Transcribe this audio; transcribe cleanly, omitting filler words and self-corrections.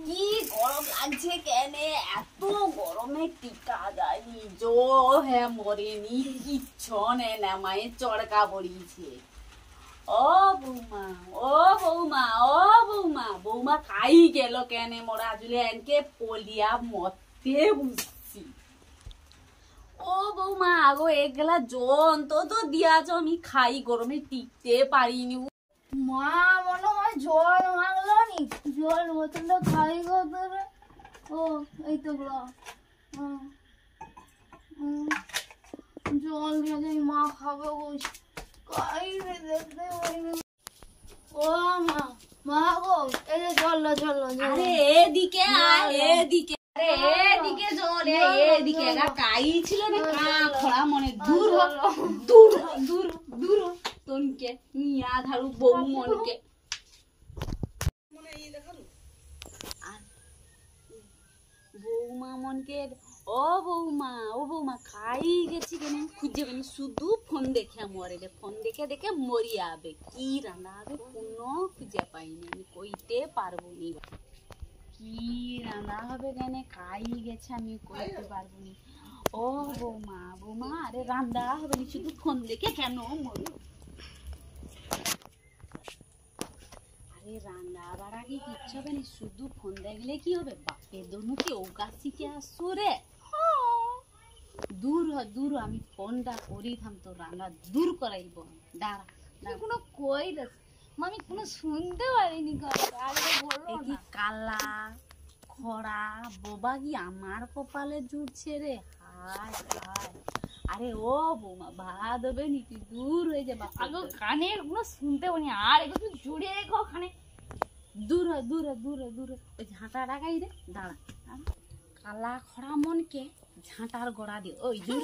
কি গরম লাগছে কেনে, এত গরমে টিকা যায়নি, জো হ্যাঁ মরেনি, কিচ্ছু নেই না, মায়ের চড়কা পড়িয়েছে। ও বৌমা, ও বৌমা, ও বৌমা, বৌমা খাই গেল কেনে মোরা জুলে এনকে পলিয়া মতে বুঝছি। ও বৌমা আগো একলা জন তো দিয়াছ, আমি খাই গরমে টিকতে পারিনি। মা মনে হয় জল ভাঙলো নি, জল বোতলটা খাই গো তোরে। ও এই তো জল দিয়ে মা খাবে গো, খাই রে দেখতে পারিনি। ও মা, মা গো এই যে চলো। আরে এদিকে আয়, এদিকে, আরে এদিকে জল, এদিকে এগা কাই ছিল না কা খড়া মনে দূর দূর তোনকে নিয়া ধারু বউ মনকে বৌমা মনকে। ও বৌমা খাই গেছি কেন খুঁজে পেনি, শুধু ফোন দেখে মরে রে, ফোন দেখে মরি আবে, কি রান্না হবে কোনো খুঁজে পাইনি, আমি কইতে পারবো নি কি রান্না হবে কেন, খাই গেছে আমি কইতে পারবো নি। ও বৌমা আরে রান্না হবে নি, শুধু ফোন দেখে কেন মরি। আরে রান্না বাড়া কি কিচ্ছু হবে না, শুধু ফোন দেখলে কি হবে, বাপের দনু কি ও গাছিকে আসছো রে, দূর আমি ফোনটা করি থাম, তো রান্না দূর করাইব, দাঁড়া কোনো কই রে আমি কোনো শুনতে পারিনি কথা, আগে বললো কি কালা খরা বোবা কি আমার কপালে জুটছে রে, হায় হায়। আরে ও বৌমা ভাত হবে নাকি, দূর হয়ে যাবে আগে কানে কোনো শুনতে পারিনি, আর একটু জুড়ে রেখো কানে। দূর ওই ঝাঁটা ডাকাই রে, দাঁড়া কালা খরা মনকে ঝাঁটার গোড়া দিও, ওই দূর